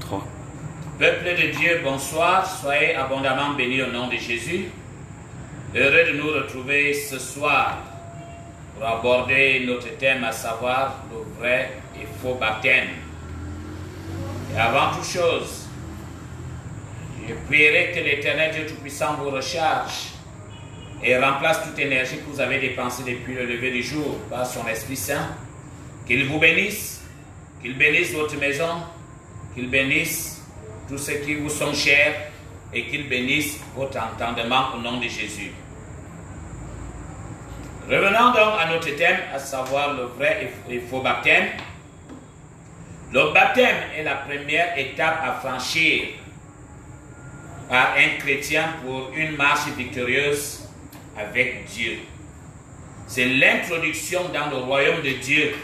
3. Peuple de Dieu, bonsoir, soyez abondamment bénis au nom de Jésus. Heureux de nous retrouver ce soir pour aborder notre thème, à savoir le vrai et faux baptême. Et avant toute chose, je prierai que l'Éternel Dieu Tout-Puissant vous recharge et remplace toute énergie que vous avez dépensée depuis le lever du jour par son Esprit Saint. Qu'il vous bénisse, qu'il bénisse votre maison, qu'il bénisse tous ceux qui vous sont chers et qu'il bénisse votre entendement au nom de Jésus. Revenons donc à notre thème, à savoir le vrai et faux baptême. Le baptême est la première étape à franchir par un chrétien pour une marche victorieuse avec Dieu. C'est l'introduction dans le royaume de Dieu.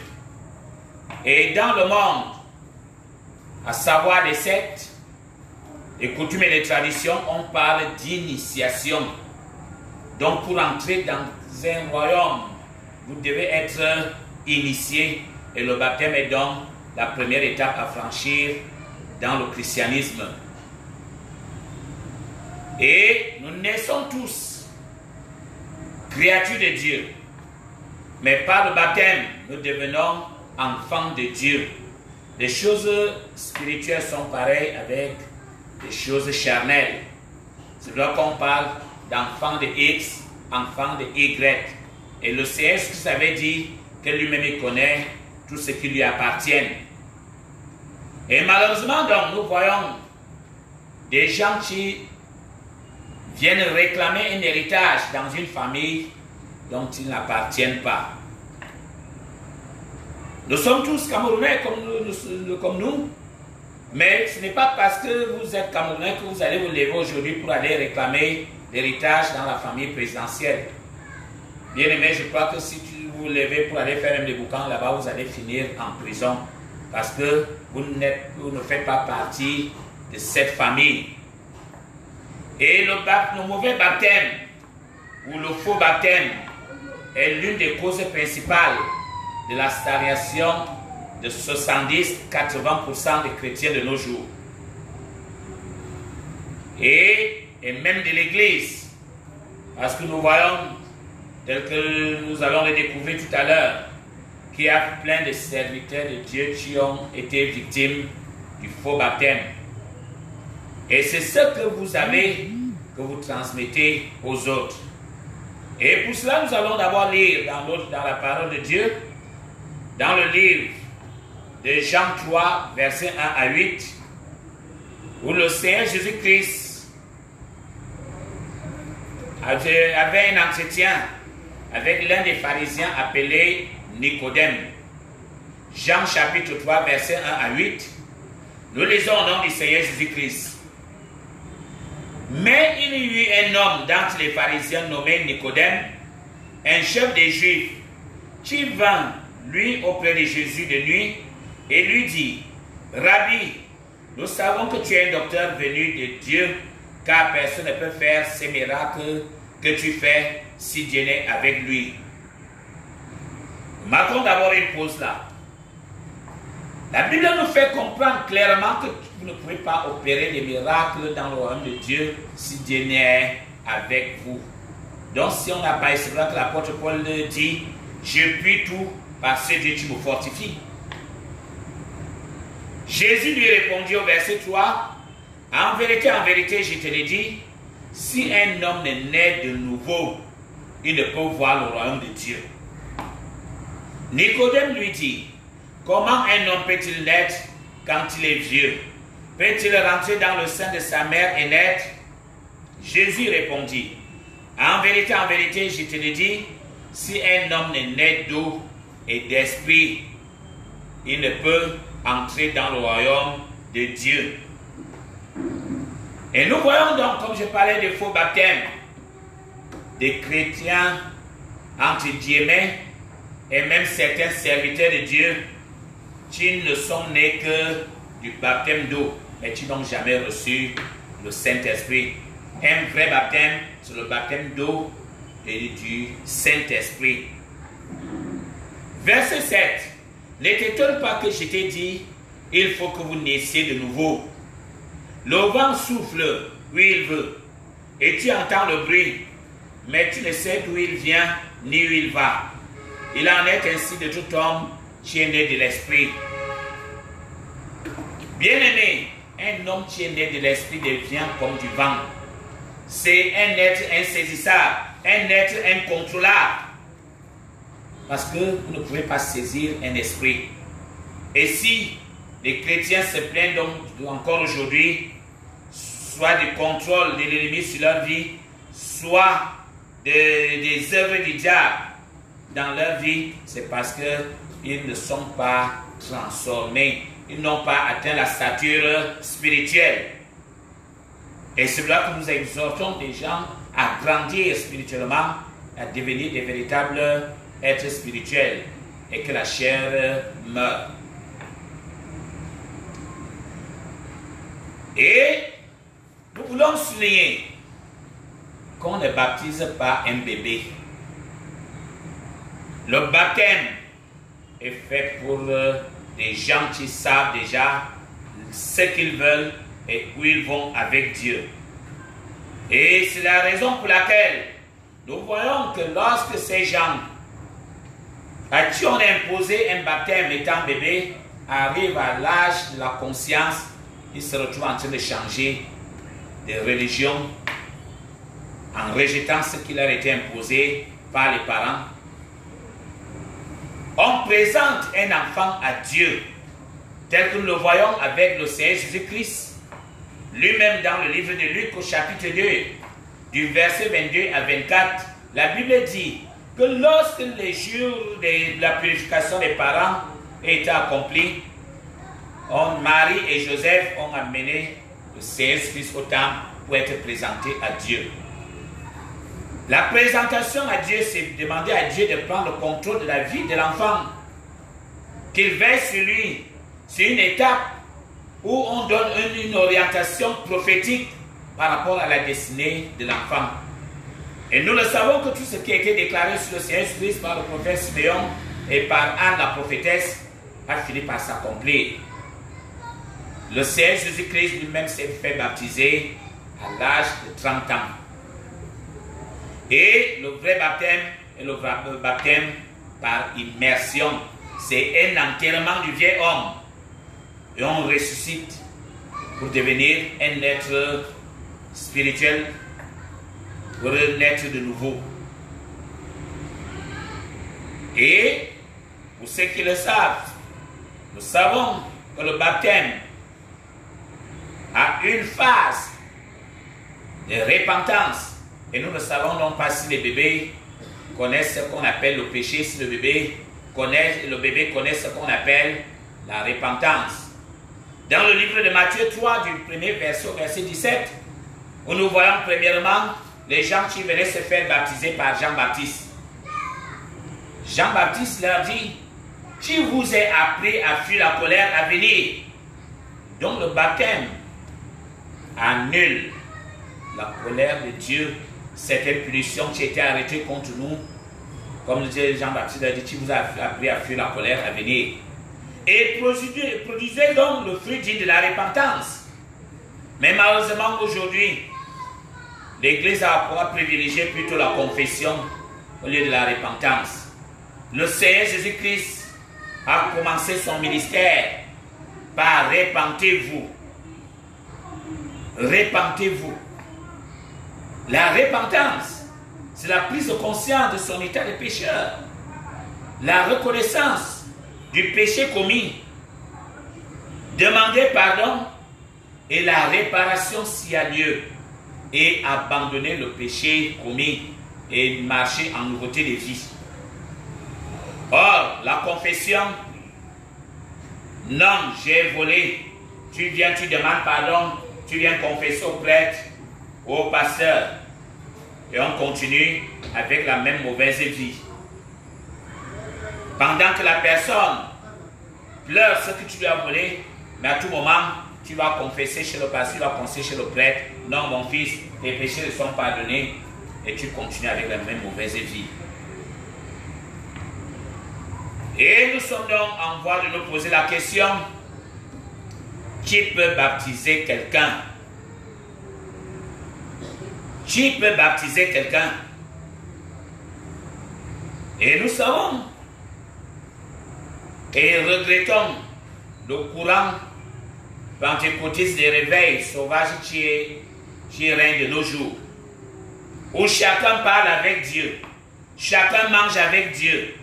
Et dans le monde, à savoir des sectes, des coutumes et des traditions, on parle d'initiation. Donc pour entrer dans un royaume, vous devez être initié. Et le baptême est donc la première étape à franchir dans le christianisme. Et nous naissons tous créatures de Dieu. Mais par le baptême, nous devenons enfants de Dieu. Les choses spirituelles sont pareilles avec les choses charnelles. C'est là qu'on parle d'enfants de X, enfants de Y. Et le Seigneur Jésus avait dit que lui-même il connaît tout ce qui lui appartient. Et malheureusement, donc, nous voyons des gens qui viennent réclamer un héritage dans une famille dont ils n'appartiennent pas. Nous sommes tous Camerounais comme nous, mais ce n'est pas parce que vous êtes Camerounais que vous allez vous lever aujourd'hui pour aller réclamer l'héritage dans la famille présidentielle. Bien aimé, je crois que si vous vous levez pour aller faire un déboucan là-bas, vous allez finir en prison parce que vous ne faites pas partie de cette famille. Et le mauvais baptême ou le faux baptême est l'une des causes principales de la stagnation de 70-80% des chrétiens de nos jours. Et même de l'Église. Parce que nous voyons, tel que nous allons le découvrir tout à l'heure, qu'il y a plein de serviteurs de Dieu qui ont été victimes du faux baptême. Et c'est ce que vous avez, que vous transmettez aux autres. Et pour cela, nous allons d'abord lire dans la parole de Dieu, dans le livre de Jean 3, versets 1 à 8, où le Seigneur Jésus-Christ avait un entretien avec l'un des pharisiens appelé Nicodème. Jean chapitre 3, versets 1 à 8, nous lisons au nom du Seigneur Jésus-Christ. Mais il y eut un homme d'entre les pharisiens nommé Nicodème, un chef des Juifs, qui vint lui auprès de Jésus de nuit et lui dit: Rabbi, nous savons que tu es un docteur venu de Dieu, car personne ne peut faire ces miracles que tu fais si Dieu n'est avec lui. Marquons d'abord une pause là. La Bible nous fait comprendre clairement que vous ne pouvez pas opérer des miracles dans le royaume de Dieu si Dieu n'est avec vous. Donc si on n'a pas, c'est vrai que l'apôtre Paul dit: je puis tout parce que Dieu qui me fortifie. Jésus lui répondit au verset 3: en vérité, je te le dis, si un homme n'est né de nouveau, il ne peut voir le royaume de Dieu. Nicodème lui dit: comment un homme peut-il naître quand il est vieux? Peut-il rentrer dans le sein de sa mère et naître? Jésus répondit: en vérité, je te le dis, si un homme n'est né d'eau et d'esprit, il ne peut entrer dans le royaume de Dieu. Et nous voyons donc, comme je parlais de faux baptême, des chrétiens, entre guillemets, et même certains serviteurs de Dieu, qui ne sont nés que du baptême d'eau, mais qui n'ont jamais reçu le Saint-Esprit. Un vrai baptême, c'est le baptême d'eau et du Saint-Esprit. Verset 7. Ne t'étonne pas que je t'ai dit il faut que vous naissiez de nouveau. Le vent souffle où il veut, et tu entends le bruit, mais tu ne sais d'où il vient ni où il va. Il en est ainsi de tout homme qui est né de l'esprit. Bien-aimé, un homme qui est né de l'esprit devient comme du vent. C'est un être insaisissable, un être incontrôlable. Parce que vous ne pouvez pas saisir un esprit. Et si les chrétiens se plaignent donc encore aujourd'hui, soit du contrôle de l'ennemi sur leur vie, soit des œuvres du diable dans leur vie, c'est parce qu'ils ne sont pas transformés. Ils n'ont pas atteint la stature spirituelle. Et c'est là que nous exhortons les gens à grandir spirituellement, à devenir des véritables êtres spirituels et que la chair meure. Et nous voulons souligner qu'on ne baptise pas un bébé. Le baptême est fait pour des gens qui savent déjà ce qu'ils veulent et où ils vont avec Dieu. Et c'est la raison pour laquelle nous voyons que lorsque ces gens à qui on a imposé un baptême étant bébé arrivent à l'âge de la conscience, ils se retrouvent en train de changer de religion en rejetant ce qui leur était imposé par les parents. On présente un enfant à Dieu, tel que nous le voyons avec le Seigneur Jésus-Christ. Lui-même dans le livre de Luc au chapitre 2, du verset 22 à 24, la Bible dit que lorsque les jours de la purification des parents étaient accomplis, Marie et Joseph ont amené le Seigneur Jésus-Christ au temple pour être présenté à Dieu. La présentation à Dieu, c'est demander à Dieu de prendre le contrôle de la vie de l'enfant, qu'il veille sur lui. C'est une étape où on donne une orientation prophétique par rapport à la destinée de l'enfant. Et nous le savons que tout ce qui a été déclaré sur le Seigneur Jésus-Christ par le prophète Siméon et par Anne la prophétesse a fini par s'accomplir. Le Seigneur Jésus-Christ lui-même s'est fait baptiser à l'âge de 30 ans. Et le vrai baptême est le baptême par immersion. C'est un enterrement du vieil homme. Et on ressuscite pour devenir un être spirituel, pour naître de nouveau. Et pour ceux qui le savent, nous savons que le baptême a une phase de repentance. Et nous ne savons non pas si les bébés connaissent ce qu'on appelle le péché, si le bébé connaît ce qu'on appelle la repentance. Dans le livre de Matthieu 3, du premier verset au verset 17, où nous voyons premièrement les gens qui venaient se faire baptiser par Jean-Baptiste. Jean-Baptiste leur dit: qui vous a appris à fuir la colère à venir? Donc le baptême annule la colère de Dieu, cette punition qui était arrêtée contre nous. Comme Jean-Baptiste a dit, qui vous a appris à fuir la colère à venir? Et produisez donc le fruit digne de la repentance. Mais malheureusement aujourd'hui, l'Église a privilégié plutôt la confession au lieu de la repentance. Le Seigneur Jésus-Christ a commencé son ministère par repentez-vous. Repentez-vous. La repentance, c'est la prise de conscience de son état de pécheur. La reconnaissance du péché commis. Demander pardon et la réparation s'il y a lieu. Et abandonner le péché commis et marcher en nouveauté de vie. Or, la confession, non, j'ai volé. Tu viens, tu demandes pardon, tu viens confesser au prêtre ou au pasteur. Et on continue avec la même mauvaise vie. Pendant que la personne pleure ce que tu lui as volé, mais à tout moment, tu vas confesser chez le pasteur, tu vas confesser chez le prêtre: non, mon fils, tes péchés ne sont pardonnés, et tu continues avec la même mauvaise vie. Et nous sommes donc en voie de nous poser la question: Qui peut baptiser quelqu'un? Qui peut baptiser quelqu'un? Et nous savons et regrettons le courant pentecôtiste des réveils sauvages qui règne de nos jours, où chacun parle avec Dieu, chacun mange avec Dieu,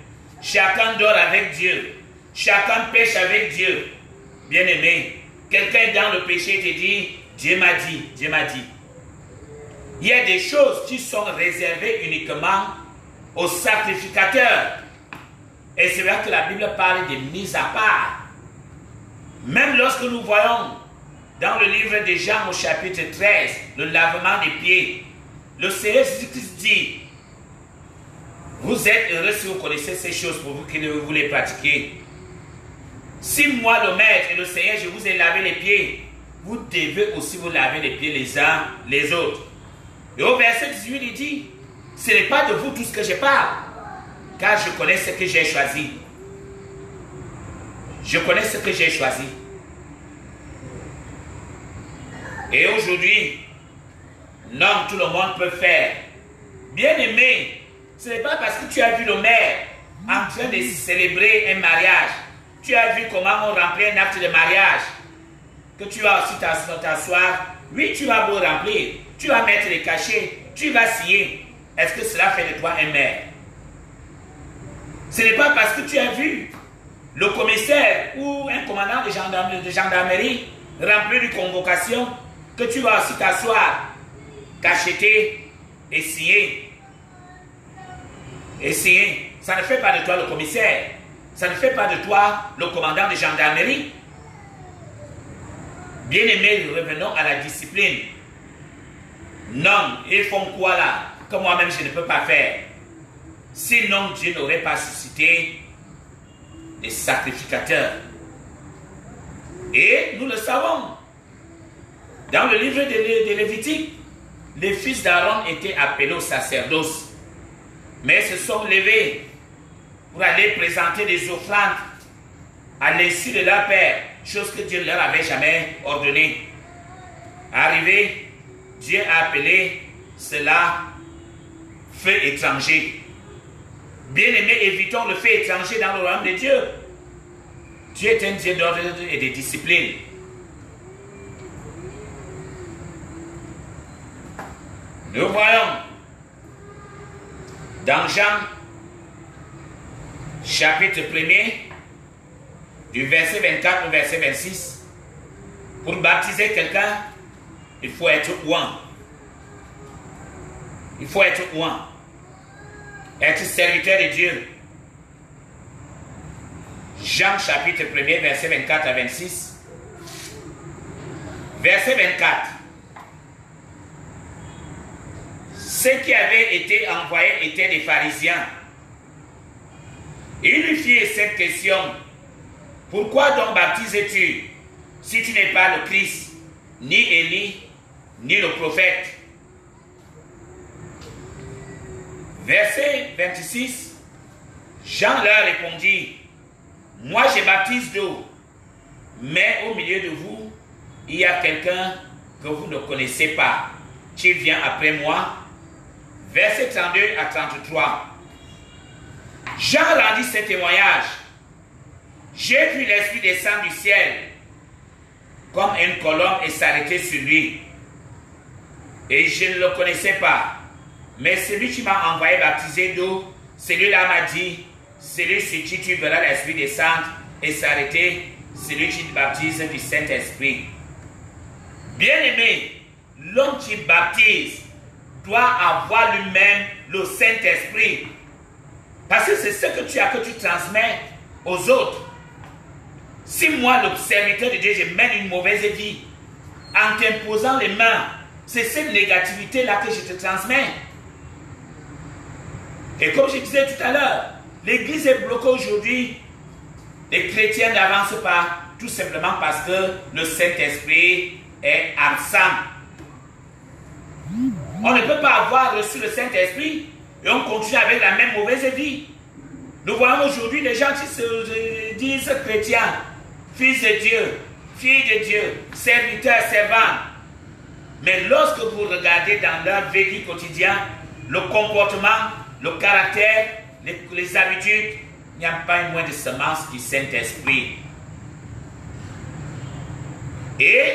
chacun dort avec Dieu, chacun pêche avec Dieu. Bien-aimé, quelqu'un dans le péché te dit, Dieu m'a dit, Dieu m'a dit. Il y a des choses qui sont réservées uniquement aux sacrificateurs. Et c'est vrai que la Bible parle de mise à part. Même lorsque nous voyons dans le livre de Jean au chapitre 13, le lavement des pieds, le Seigneur Jésus-Christ dit, vous êtes heureux si vous connaissez ces choses pour vous qui ne vous les pratiquez. Si moi, le Maître et le Seigneur, je vous ai lavé les pieds, vous devez aussi vous laver les pieds les uns les autres. Et au verset 18, il dit, ce n'est pas de vous tout ce que je parle, car je connais ce que j'ai choisi. Je connais ce que j'ai choisi. Et aujourd'hui, non, tout le monde peut faire. Bien-aimé, ce n'est pas parce que tu as vu le maire en train de célébrer un mariage, tu as vu comment on remplit un acte de mariage, que tu vas aussi t'asseoir. Oui, tu vas vous remplir, tu vas mettre les cachets, tu vas scier. Est-ce que cela fait de toi un maire? Ce n'est pas parce que tu as vu le commissaire ou un commandant de gendarmerie remplir une convocation que tu vas aussi t'asseoir, cacheter et scier. Et scier, ça ne fait pas de toi le commissaire, ça ne fait pas de toi le commandant de gendarmerie. Bien-aimés, revenons à la discipline. Non, ils font quoi là que moi-même je ne peux pas faire? Sinon, Dieu n'aurait pas suscité des sacrificateurs. Et nous le savons. Dans le livre de Lévitique, les fils d'Aaron étaient appelés au sacerdoce, mais se sont levés pour aller présenter des offrandes à l'insu de leur père, chose que Dieu ne leur avait jamais ordonnée. Arrivé, Dieu a appelé cela feu étranger. Bien-aimés, évitons le feu étranger dans le royaume de Dieu. Dieu est un Dieu d'ordre et de discipline. Nous voyons dans Jean, chapitre 1er, du verset 24 au verset 26, pour baptiser quelqu'un, il faut être oint. Il faut être oint. Être serviteur de Dieu. Jean chapitre 1er, verset 24 à 26. Verset 24. Ceux qui avaient été envoyés étaient des pharisiens. Ils lui firent cette question: pourquoi donc baptises-tu si tu n'es pas le Christ, ni Élie, ni le prophète? Verset 26, Jean leur répondit: moi je baptise d'eau, mais au milieu de vous, il y a quelqu'un que vous ne connaissez pas, qui vient après moi. Verset 32 à 33. Jean rendit ce témoignage: j'ai vu l'Esprit descendre du ciel comme une colombe et s'arrêter sur lui. Et je ne le connaissais pas. Mais celui qui m'a envoyé baptiser d'eau, celui-là m'a dit: celui sur qui tu verras l'Esprit descendre et s'arrêter, celui qui te baptise du Saint-Esprit. Bien-aimé, l'homme qui baptise doit avoir lui-même le Saint-Esprit. Parce que c'est ce que tu as, que tu transmets aux autres. Si moi, le serviteur de Dieu, je mène une mauvaise vie, en t'imposant les mains, c'est cette négativité-là que je te transmets. Et comme je disais tout à l'heure, l'église est bloquée aujourd'hui. Les chrétiens n'avancent pas, tout simplement parce que le Saint-Esprit est absent. On ne peut pas avoir reçu le Saint-Esprit et on continue avec la même mauvaise vie. Nous voyons aujourd'hui des gens qui se disent chrétiens, fils de Dieu, filles de Dieu, serviteurs, servantes. Mais lorsque vous regardez dans leur vécu quotidien, le comportement, le caractère, les habitudes, il n'y a pas une moindre semence du Saint-Esprit. Et,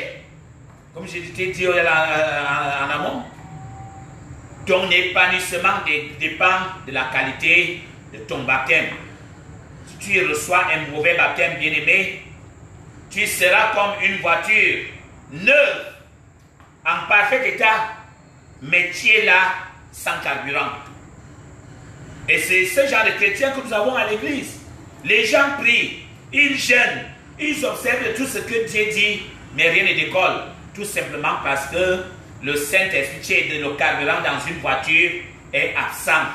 comme je t'ai dit en amont, ton épanouissement dépend de la qualité de ton baptême. Si tu reçois un mauvais baptême, bien-aimé, tu seras comme une voiture neuve, en parfait état, mais tu es là sans carburant. Et c'est ce genre de chrétiens que nous avons à l'église. Les gens prient, ils jeûnent, ils observent tout ce que Dieu dit, mais rien ne décolle. Tout simplement parce que le Saint-Esprit, le carburant dans une voiture, est absent.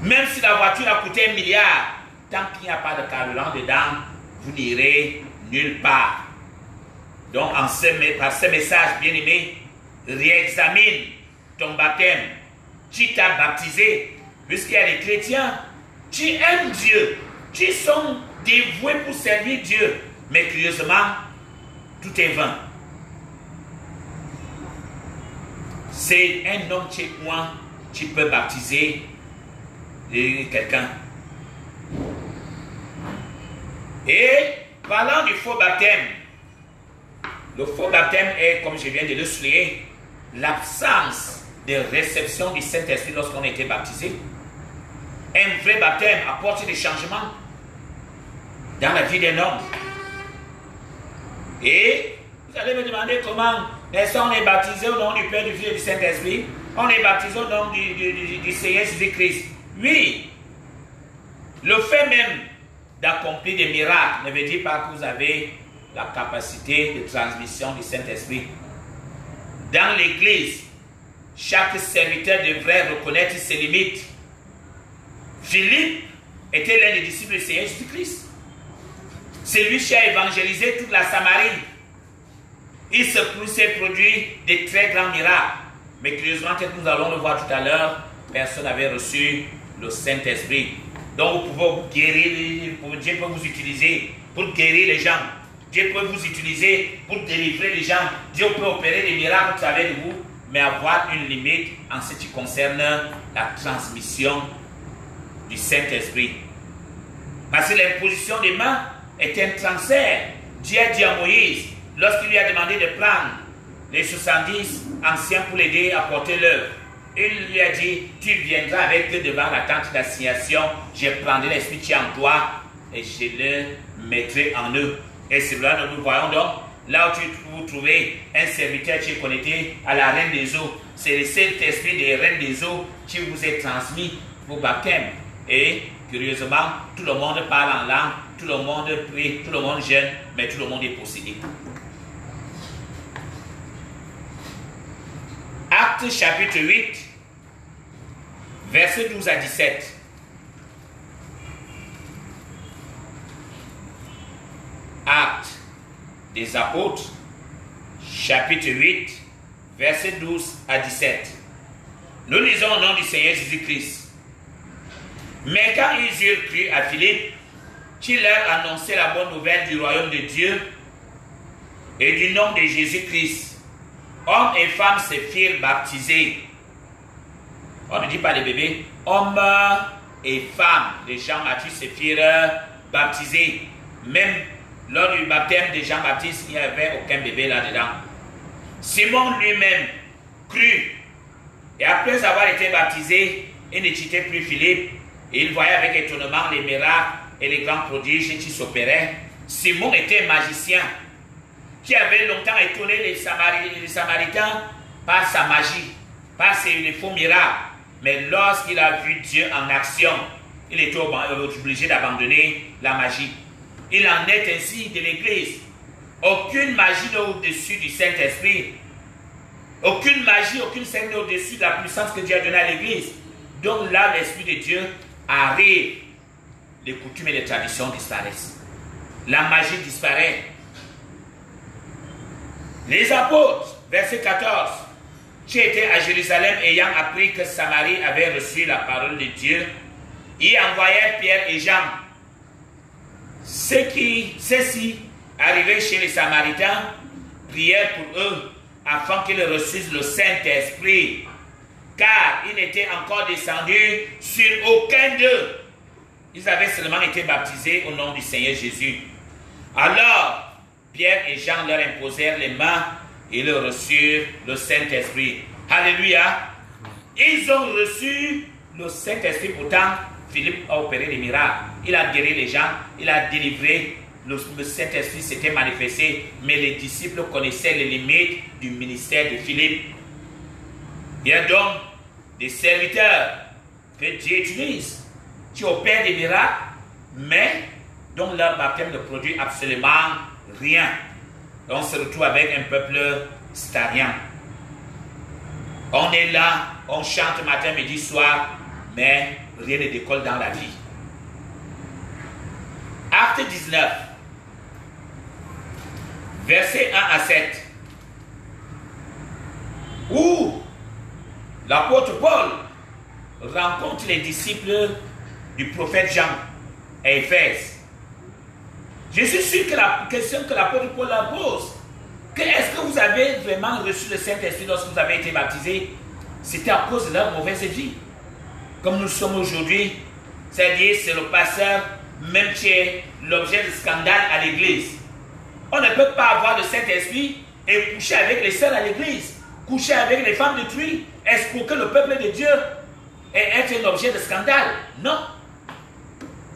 Même si la voiture a coûté 1 milliard, tant qu'il n'y a pas de carburant dedans, vous n'irez nulle part. Donc, par ce message, bien-aimé, réexamine ton baptême. Tu t'as baptisé, puisqu'il y a des chrétiens, tu aimes Dieu, tu sont dévoués pour servir Dieu, mais curieusement, tout est vain. C'est un homme chez moi, tu peux baptiser quelqu'un. Et parlant du faux baptême, le faux baptême est, comme je viens de le souligner, l'absence de réception du Saint-Esprit lorsqu'on a été baptisé. Un vrai baptême apporte des changements dans la vie d'un homme. Et vous allez me demander comment est-ce qu'on est baptisé au nom du Père, du Fils et du Saint-Esprit. On est baptisé au nom du Seigneur Jésus-Christ. Oui, le fait même d'accomplir des miracles ne veut dire pas que vous avez la capacité de transmission du Saint-Esprit. Dans l'Église, chaque serviteur devrait reconnaître ses limites. Philippe était l'un des disciples du Seigneur Jésus-Christ. C'est lui qui a évangélisé toute la Samarie. Il s'est produit des très grands miracles. Mais curieusement, tel que nous allons le voir tout à l'heure, personne n'avait reçu le Saint-Esprit. Donc vous pouvez vous guérir, Dieu peut vous utiliser pour guérir les gens. Dieu peut vous utiliser pour délivrer les gens. Dieu peut opérer des miracles au travers de vous, mais avoir une limite en ce qui concerne la transmission du Saint-Esprit. Parce que l'imposition des mains est un transfert. Dieu a dit à Moïse, lorsqu'il lui a demandé de prendre les 70 anciens pour l'aider à porter l'œuvre, il lui a dit, tu viendras avec eux devant la tente d'assignation, je prendrai l'esprit qui est en toi et je le mettrai en eux. Et c'est là que nous voyons donc, là où vous trouvez un serviteur qui est connecté à la Reine des eaux, c'est le Saint-Esprit des Reines des eaux qui vous est transmis au baptême. Et curieusement, tout le monde parle en langue, tout le monde prie, tout le monde jeûne, mais tout le monde est possédé. Actes chapitre 8, versets 12 à 17. Actes des apôtres, chapitre 8, versets 12 à 17. Nous lisons au nom du Seigneur Jésus-Christ. Mais quand ils eurent cru à Philippe, qui leur annonçait la bonne nouvelle du royaume de Dieu et du nom de Jésus-Christ, hommes et femmes se firent baptiser. On ne dit pas les bébés, hommes et femmes, les gens baptisés se firent baptiser. Même lors du baptême de Jean-Baptiste, il n'y avait aucun bébé là-dedans. Simon lui-même crut. Et après avoir été baptisé, il ne quittait plus Philippe. Et il voyait avec étonnement les miracles et les grands prodiges qui s'opéraient. Simon était un magicien qui avait longtemps étonné les Samaritains par sa magie, par ses faux miracles. Mais lorsqu'il a vu Dieu en action, il était obligé d'abandonner la magie. Il en est ainsi de l'Église. Aucune magie n'est au-dessus du Saint-Esprit. Aucune magie, aucune scène n'est au-dessus de la puissance que Dieu a donnée à l'Église. Donc là, l'Esprit de Dieu arrive. Les coutumes et les traditions disparaissent. La magie disparaît. Les apôtres, verset 14, qui étaient à Jérusalem ayant appris que Samarie avait reçu la parole de Dieu, y envoyèrent Pierre et Jean. Ceux-ci arrivés chez les Samaritains, prièrent pour eux afin qu'ils reçussent le Saint-Esprit, car il n'était encore descendu sur aucun d'eux. Ils avaient seulement été baptisés au nom du Seigneur Jésus. Alors, Pierre et Jean leur imposèrent les mains et ils reçurent le Saint-Esprit. Alléluia. Ils ont reçu le Saint-Esprit. Pourtant, Philippe a opéré des miracles. Il a guéri les gens, il a délivré. Le Saint-Esprit s'était manifesté, mais les disciples connaissaient les limites du ministère de Philippe. Il y a donc des serviteurs que Dieu utilise, qui opèrent des miracles, mais dont leur baptême ne produit absolument rien. On se retrouve avec un peuple stariant. On est là, on chante matin, midi, soir, mais rien ne décolle dans la vie. Acte 19, versets 1 à 7, où l'apôtre Paul rencontre les disciples du prophète Jean à Éphèse. Je suis sûr que la question que l'apôtre Paul leur pose, que est-ce que vous avez vraiment reçu le Saint-Esprit lorsque vous avez été baptisé? C'était à cause de leur mauvaise vie. Comme nous sommes aujourd'hui, c'est-à-dire c'est le pasteur même qui est l'objet de scandale à l'église. On ne peut pas avoir le Saint-Esprit et coucher avec les sœurs à l'église, coucher avec les femmes de truie, escroquer le peuple de Dieu et être un objet de scandale. Non.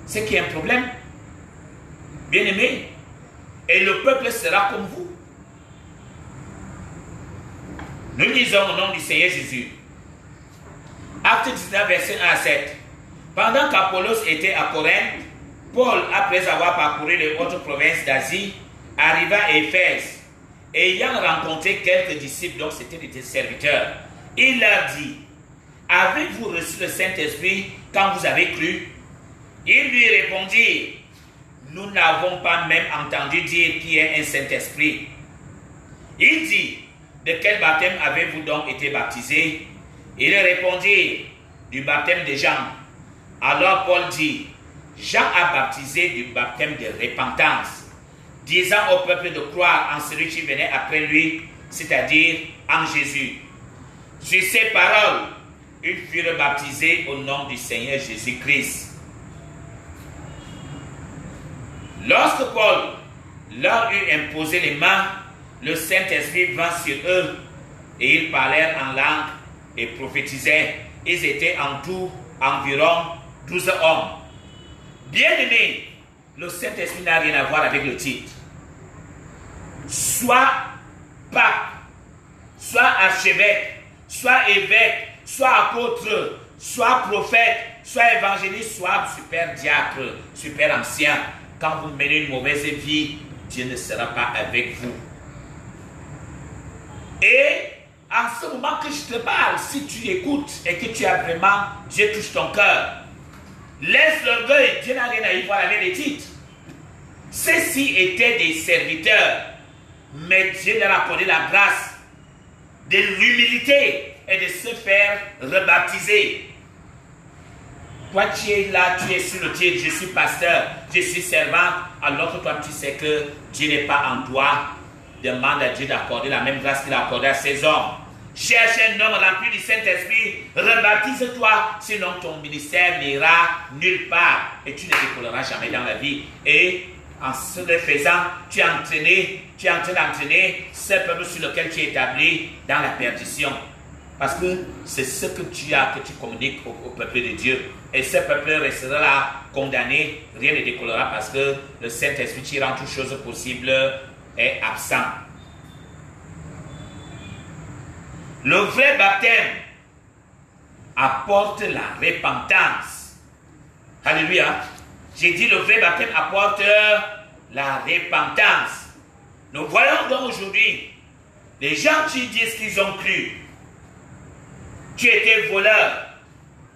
C'est qu'il y a un problème. Bien-aimés, et le peuple sera comme vous. Nous lisons au nom du Seigneur Jésus. Acte 19, verset 1 à 7. Pendant qu'Apollos était à Corinthe, Paul, après avoir parcouru les autres provinces d'Asie, arriva à Éphèse. Ayant rencontré quelques disciples, donc c'était des serviteurs, il leur dit: avez-vous reçu le Saint-Esprit quand vous avez cru? Ils lui répondirent: nous n'avons pas même entendu dire qu'il y ait un Saint-Esprit. Il dit: de quel baptême avez-vous donc été baptisés? Ils répondirent: du baptême de Jean. Alors Paul dit: Jean a baptisé du baptême de repentance, disant au peuple de croire en celui qui venait après lui, c'est-à-dire en Jésus. Sur ces paroles, ils furent baptisés au nom du Seigneur Jésus-Christ. Lorsque Paul leur eut imposé les mains, le Saint-Esprit vint sur eux et ils parlèrent en langue et prophétisaient. Ils étaient en tout environ 12 hommes. Bien-aimés, le Saint-Esprit n'a rien à voir avec le titre. Soit pape, soit archevêque, soit évêque, soit apôtre, soit prophète, soit évangéliste, soit super diacre, super ancien. Quand vous menez une mauvaise vie, Dieu ne sera pas avec vous. Et en ce moment que je te parle, si tu écoutes et que tu as vraiment, Dieu touche ton cœur, laisse l'orgueil, Dieu n'a rien à y voir avec les titres. Ceux-ci étaient des serviteurs, mais Dieu leur a accordé la grâce de l'humilité et de se faire rebaptiser. Toi, tu es là, tu es sur le titre, je suis pasteur, je suis servant, alors que toi, tu sais que Dieu n'est pas en toi. Demande à Dieu d'accorder la même grâce qu'il a accordée à ses hommes. Cherche un homme rempli du Saint-Esprit, rebaptise-toi, sinon ton ministère n'ira nulle part et tu ne décolleras jamais dans la vie. Et en ce faisant, tu es en train d'entraîner ce peuple sur lequel tu es établi dans la perdition. Parce que c'est ce que tu as, que tu communiques au peuple de Dieu. Et ce peuple restera là condamné, rien ne décollera parce que le Saint-Esprit qui rend toutes choses possibles est absent. Le vrai baptême apporte la repentance. Alléluia. J'ai dit le vrai baptême apporte la repentance. Nous voyons donc aujourd'hui les gens qui disent qu'ils ont cru. Tu étais voleur.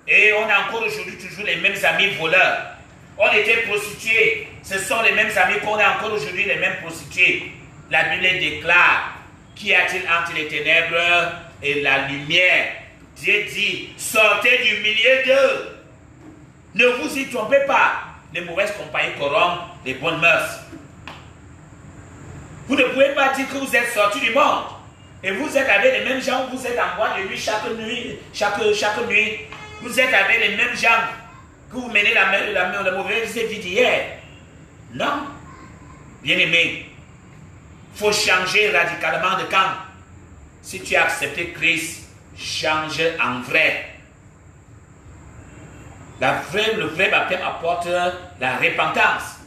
Et on a encore aujourd'hui toujours les mêmes amis voleurs. On était prostitués. Ce sont les mêmes amis qu'on a encore aujourd'hui, les mêmes prostituées. La Bible déclare: qu'y a-t-il entre les ténèbres et la lumière? Dieu dit: sortez du milieu d'eux. Ne vous y trompez pas. Les mauvaises compagnies corrompent les bonnes mœurs. Vous ne pouvez pas dire que vous êtes sortis du monde. Et vous êtes avec les mêmes gens, vous êtes en boîte de nuit chaque nuit. Vous êtes avec les mêmes gens que vous menez la mauvaise vie d'hier. Non. Bien-aimé, il faut changer radicalement de camp. Si tu as accepté Christ, change en vrai. Le vrai baptême apporte la repentance.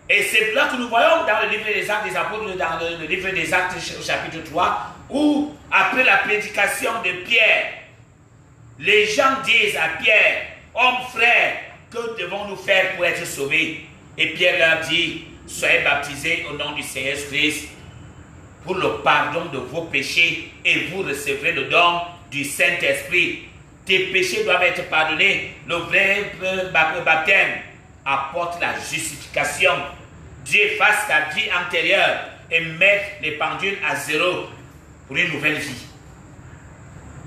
Et c'est là que nous voyons dans le livre des Actes des Apôtres, dans le livre des Actes au chapitre 3, où après la prédication de Pierre, les gens disent à Pierre, « Homme frère, que devons-nous faire pour être sauvés ?» Et Pierre leur dit, « Soyez baptisés au nom du Seigneur Christ pour le pardon de vos péchés et vous recevrez le don du Saint-Esprit. » Tes péchés doivent être pardonnés. Le vrai baptême apporte la justification. Dieu efface ta vie antérieure et met les pendules à zéro pour une nouvelle vie.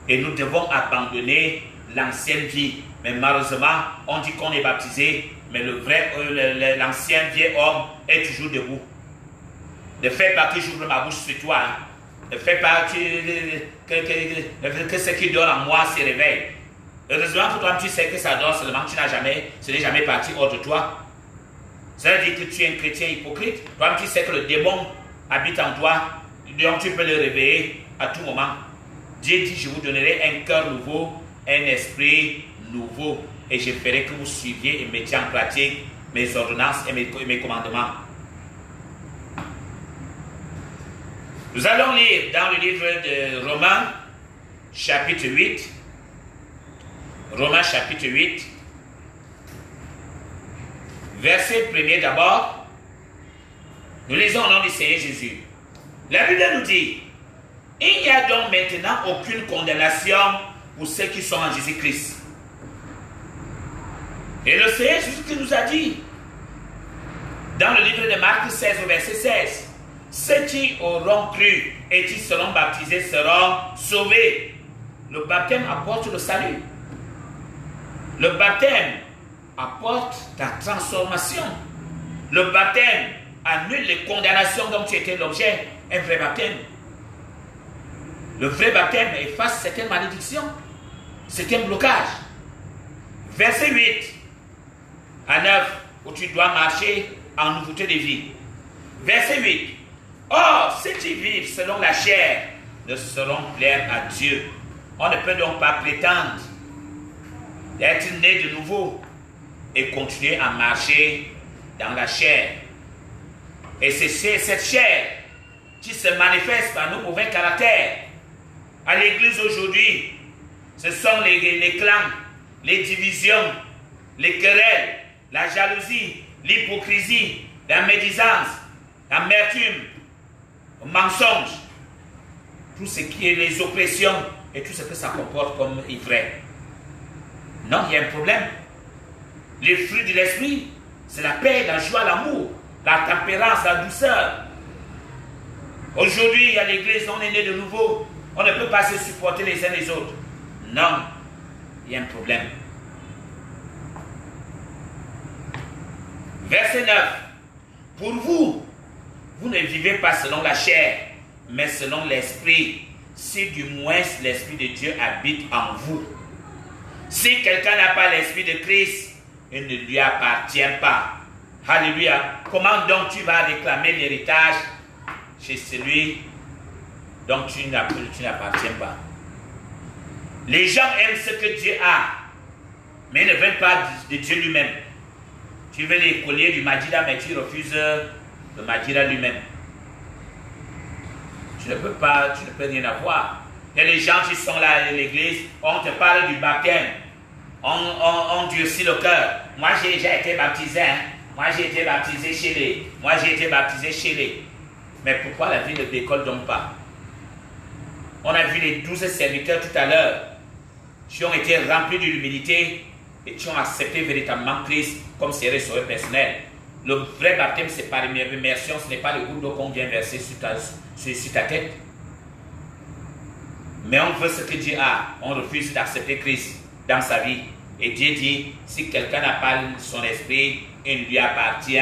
Et nous devons abandonner l'ancienne vie. Mais malheureusement, on dit qu'on est baptisé, mais l'ancien vieil homme est toujours debout. Ne fais pas que j'ouvre ma bouche sur toi. Hein. Ne fais pas que ce qui dort en moi se réveille. Heureusement que toi, tu sais que ça dort seulement, ce n'est jamais parti hors de toi. Ça veut dire que tu es un chrétien hypocrite. Toi, tu sais que le démon habite en toi, donc tu peux le réveiller à tout moment. Dieu dit, je vous donnerai un cœur nouveau, un esprit nouveau, et je ferai que vous suiviez et mettiez en pratique mes ordonnances et mes commandements. Nous allons lire dans le livre de Romains, chapitre 8. Romains, chapitre 8. Verset 1er d'abord. Nous lisons au nom du Seigneur Jésus. La Bible nous dit, il n'y a donc maintenant aucune condamnation pour ceux qui sont en Jésus-Christ. Et le Seigneur Jésus nous a dit, dans le livre de Marc 16, au verset 16, ceux qui auront cru et qui seront baptisés seront sauvés. Le baptême apporte le salut. Le baptême apporte ta transformation. Le baptême annule les condamnations dont tu étais l'objet. Un vrai baptême. Le vrai baptême efface certaines malédictions, certains blocages. Verset 8 à 9, où tu dois marcher en nouveauté de vie. Verset 8. Or, ceux qui vivent selon la chair ne sauront plaire à Dieu. On ne peut donc pas prétendre d'être né de nouveau et continuer à marcher dans la chair. Et c'est cette chair qui se manifeste par nos mauvais caractères. À l'église aujourd'hui, ce sont les clans, les divisions, les querelles, la jalousie, l'hypocrisie, la médisance, l'amertume, le mensonge, tout ce qui est les oppressions et tout ce que ça comporte comme ivraie. Non, il y a un problème. Les fruits de l'esprit, c'est la paix, la joie, l'amour, la tempérance, la douceur. Aujourd'hui, à l'église, on est né de nouveau. On ne peut pas se supporter les uns les autres. Non, il y a un problème. Verset 9. Pour vous, vous ne vivez pas selon la chair, mais selon l'esprit, si du moins l'esprit de Dieu habite en vous. Si quelqu'un n'a pas l'esprit de Christ, il ne lui appartient pas. Alléluia. Comment donc tu vas réclamer l'héritage chez celui dont tu n'appartiens pas? Les gens aiment ce que Dieu a, mais ils ne veulent pas de Dieu lui-même. Tu veux les colliers du Majida, mais tu refuses le Majida lui-même. Tu ne peux rien avoir. Il y a les gens qui sont là à l'église, on te parle du baptême. On durcit le cœur. Moi, j'ai déjà été baptisé. Hein? Moi, j'ai été baptisé chez les. Moi, j'ai été baptisé chez les. Mais pourquoi la vie ne décolle donc pas? On a vu les 12 serviteurs tout à l'heure qui ont été remplis de l'humilité et qui ont accepté véritablement Christ comme Seigneur et Sauveur personnel. Le vrai baptême, c'est par immersion, ce n'est pas le goutte d'eau qu'on vient verser sur ta tête. Mais on veut ce que Dieu a. On refuse d'accepter Christ dans sa vie. Et Dieu dit, si quelqu'un n'a pas son esprit, il ne lui appartient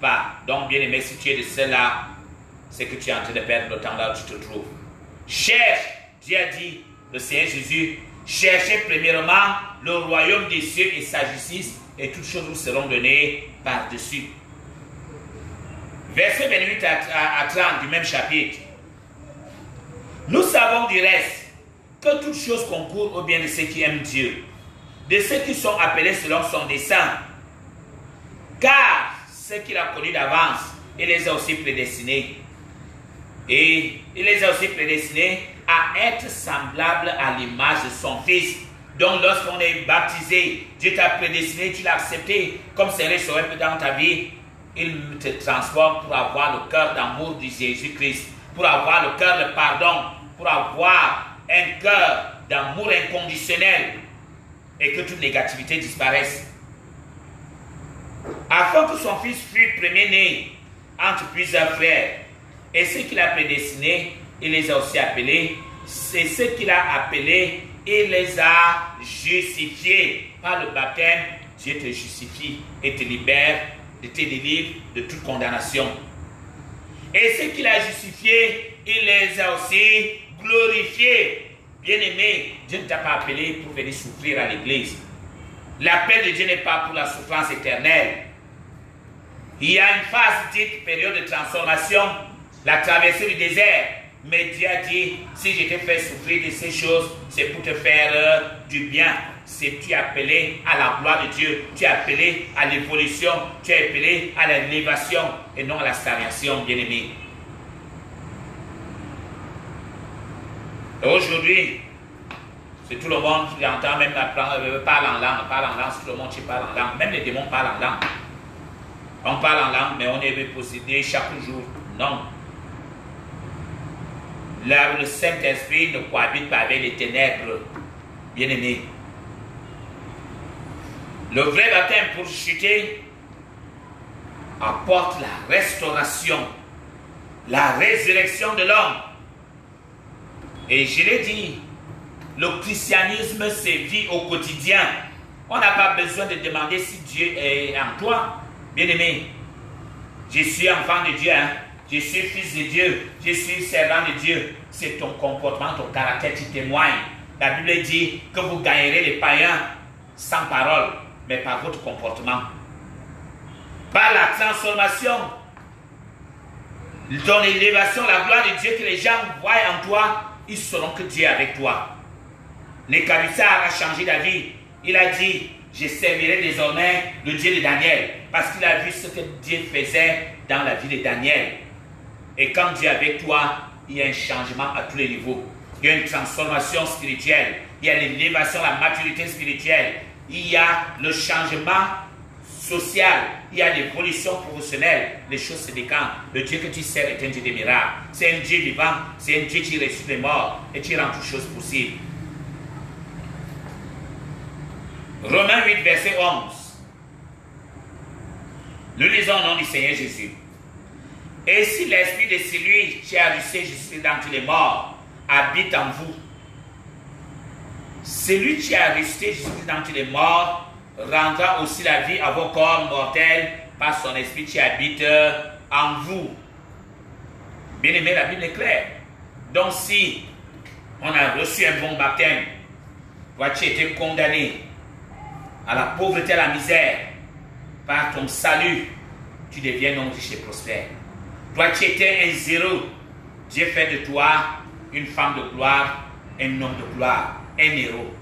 pas. Donc, bien aimé, si tu es de ceux-là, c'est que tu es en train de perdre le temps là où tu te trouves. Cherche, Dieu a dit, le Seigneur Jésus, cherchez premièrement le royaume des cieux et sa justice, et toutes choses vous seront données par-dessus. Verset 28 à 30 du même chapitre. Nous savons du reste que toutes choses concourent au bien de ceux qui aiment Dieu, de ceux qui sont appelés selon son dessein. Car ceux qu'il a connus d'avance, il les a aussi prédestinés. Et il les a aussi prédestinés à être semblables à l'image de son Fils. Donc lorsqu'on est baptisé, Dieu t'a prédestiné, tu l'as accepté comme Seigneur Sauveur dans ta vie. Il te transforme pour avoir le cœur d'amour de Jésus-Christ, pour avoir le cœur de pardon, pour avoir un cœur d'amour inconditionnel et que toute négativité disparaisse. Afin que son Fils fût premier-né entre plusieurs frères. Et ceux qu'il a prédestinés, il les a aussi appelés. C'est ceux qu'il a appelés, il les a justifiés. Par le baptême, Dieu te justifie et te libère, et te délivre de toute condamnation. Et ceux qu'il a justifiés, il les a aussi glorifiés. Bien-aimé, Dieu ne t'a pas appelé pour venir souffrir à l'église. L'appel de Dieu n'est pas pour la souffrance éternelle. Il y a une phase dite période de transformation, la traversée du désert. Mais Dieu a dit, si je te fais souffrir de ces choses, c'est pour te faire du bien. Tu es appelé à la gloire de Dieu, tu es appelé à l'évolution, tu es appelé à l'élévation et non à la stagnation, bien-aimé. Aujourd'hui, c'est tout le monde qui entend, même parle en langue, tout le monde qui parle en langue, même les démons parlent en langue. On parle en langue, mais on est possédé chaque jour. Non. Là, le Saint-Esprit ne cohabite pas avec les ténèbres, bien-aimés. Le vrai baptême pour chuter apporte la restauration, la résurrection de l'homme. Et je l'ai dit, le christianisme, c'est vie au quotidien. On n'a pas besoin de demander si Dieu est en toi. Bien-aimé, je suis enfant de Dieu, hein? Je suis fils de Dieu, je suis servant de Dieu. C'est ton comportement, ton caractère qui témoigne. La Bible dit que vous gagnerez les païens sans parole, mais par votre comportement. Par la transformation, ton élévation, la gloire de Dieu que les gens voient en toi, ils sauront que Dieu est avec toi. Nebuchadnezzar a changé d'avis. Il a dit, je servirai désormais le Dieu de Daniel, parce qu'il a vu ce que Dieu faisait dans la vie de Daniel. Et quand Dieu est avec toi, il y a un changement à tous les niveaux. Il y a une transformation spirituelle. Il y a l'élévation, la maturité spirituelle. Il y a le changement social. Il y a l'évolution professionnelle. Les choses se décantent. Le Dieu que tu sers est un Dieu des miracles. C'est un Dieu vivant. C'est un Dieu qui ressuscite les morts et qui rend toutes choses possibles. Romains 8, verset 11. Nous lisons au nom du Seigneur Jésus. Et si l'esprit de celui qui a ressuscité Jésus d'entre les morts habite en vous, celui qui a ressuscité Jésus d'entre les morts rendra aussi la vie à vos corps mortels par son esprit qui habite en vous. Bien aimé, la Bible est claire. Donc si on a reçu un bon baptême, toi tu étais condamné à la pauvreté, à la misère, par ton salut, tu deviens non riche et prospère. Toi qui étais un zéro, Dieu fait de toi une femme de gloire, un homme de gloire, un héros.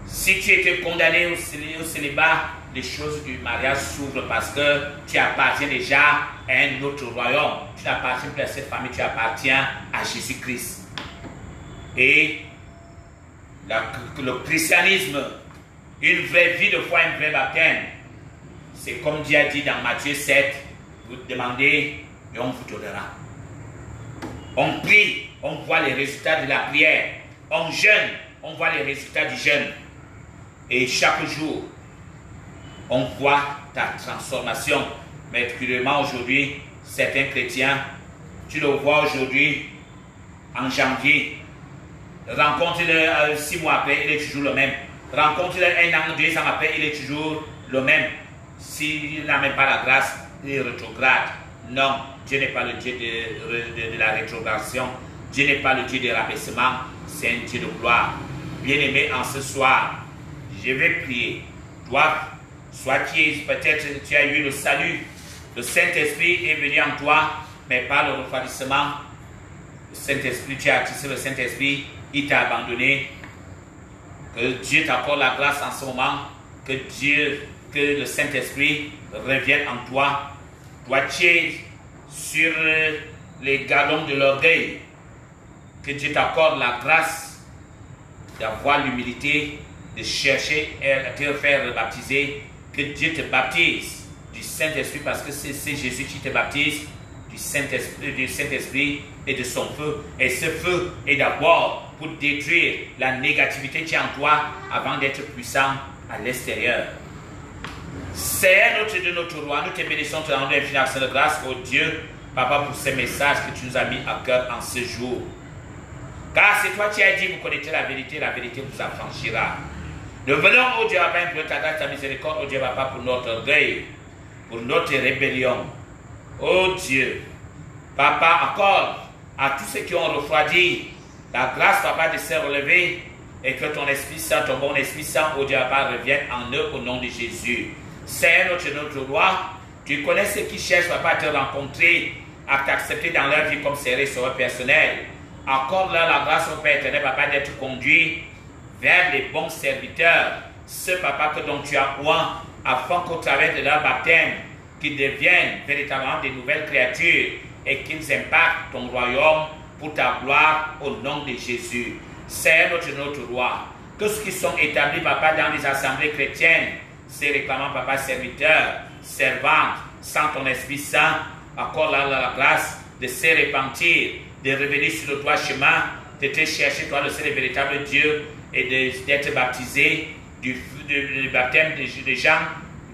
Si tu étais condamné au célibat, les choses du mariage s'ouvrent parce que tu appartiens déjà à un autre royaume. Tu n'appartiens plus à cette famille, tu appartiens à Jésus-Christ. Et le christianisme, une vraie vie de foi, un vrai baptême, c'est comme Dieu a dit dans Matthieu 7, vous demandez et on vous donnera. On prie, on voit les résultats de la prière. On jeûne, on voit les résultats du jeûne. Et chaque jour, on voit ta transformation. Mais particulièrement aujourd'hui, certains chrétiens, tu le vois aujourd'hui, en janvier, rencontre-le 6 mois après, il est toujours le même. Rencontre-le 1 an, 2 ans après, il est toujours le même. S'il n'a même pas la grâce, il rétrograde. Non, Dieu n'est pas le Dieu de la rétrogradation. Dieu n'est pas le Dieu de rabaissement. C'est un Dieu de gloire. Bien-aimé, en ce soir, je vais prier. Toi, soit peut-être tu as eu le salut. Le Saint-Esprit est venu en toi, mais par le refroidissement. Le Saint-Esprit, tu as attiré le Saint-Esprit, il t'a abandonné. Que Dieu t'accorde la grâce en ce moment. Que le Saint-Esprit revienne en toi. Toi, tu es sur les galons de l'orgueil. Que Dieu t'accorde la grâce d'avoir l'humilité, de chercher à te faire baptiser. Que Dieu te baptise du Saint-Esprit, parce que c'est Jésus qui te baptise du Saint-Esprit et de son feu. Et ce feu est d'abord pour détruire la négativité qui est en toi avant d'être puissant à l'extérieur. Seigneur, notre Dieu, notre roi, nous te bénissons, te rendons infiniment de grâce, au Dieu, Papa, pour ces messages que tu nous as mis à cœur en ce jour. Car c'est toi qui as dit, vous connaissez la vérité vous affranchira. Nous venons, oh Dieu, Papa, pour ta grâce, ta miséricorde, oh Dieu, Papa, pour notre orgueil, pour notre rébellion. Oh Dieu, Papa, accorde à tous ceux qui ont refroidi la grâce, Papa, de se relever et que ton Esprit Saint, ton bon Esprit Saint, oh Dieu, Papa, revienne en eux au nom de Jésus. Seigneur, notre roi, tu connais ceux qui cherchent, Papa, à te rencontrer, à t'accepter dans leur vie comme sauveur personnel. Accorde-leur la grâce au Père éternel, Papa, d'être conduit vers les bons serviteurs, ceux, Papa, que dont tu as oint, afin qu'au travers de leur baptême, qu'ils deviennent véritablement des nouvelles créatures et qu'ils impactent ton royaume pour ta gloire au nom de Jésus. Seigneur, notre roi, que ceux qui sont établis, Papa, dans les assemblées chrétiennes, ces réclamants, Papa, serviteurs, servantes, sans ton Esprit Saint, accorde-leur la grâce de se repentir, de revenir sur le droit chemin, de te chercher, toi, le seul véritable Dieu, et d'être baptisé du baptême des gens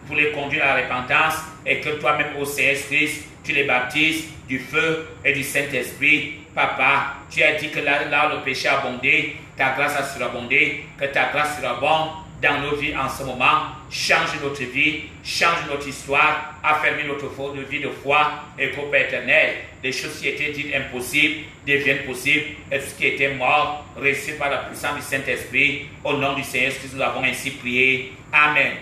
pour les conduire à la repentance, et que toi-même, ô Seigneur Christ, tu les baptises du feu et du Saint-Esprit. Papa, tu as dit que là où le péché a abondé, ta grâce a surabondé, que ta grâce surabonde dans nos vies en ce moment. Change notre vie, change notre histoire, affermis notre vie de foi, et qu'au Père éternel, les choses qui étaient dites impossibles deviennent possibles, et tout ce qui était mort, réussi par la puissance du Saint-Esprit. Au nom du Seigneur Christ, nous avons ainsi prié. Amen.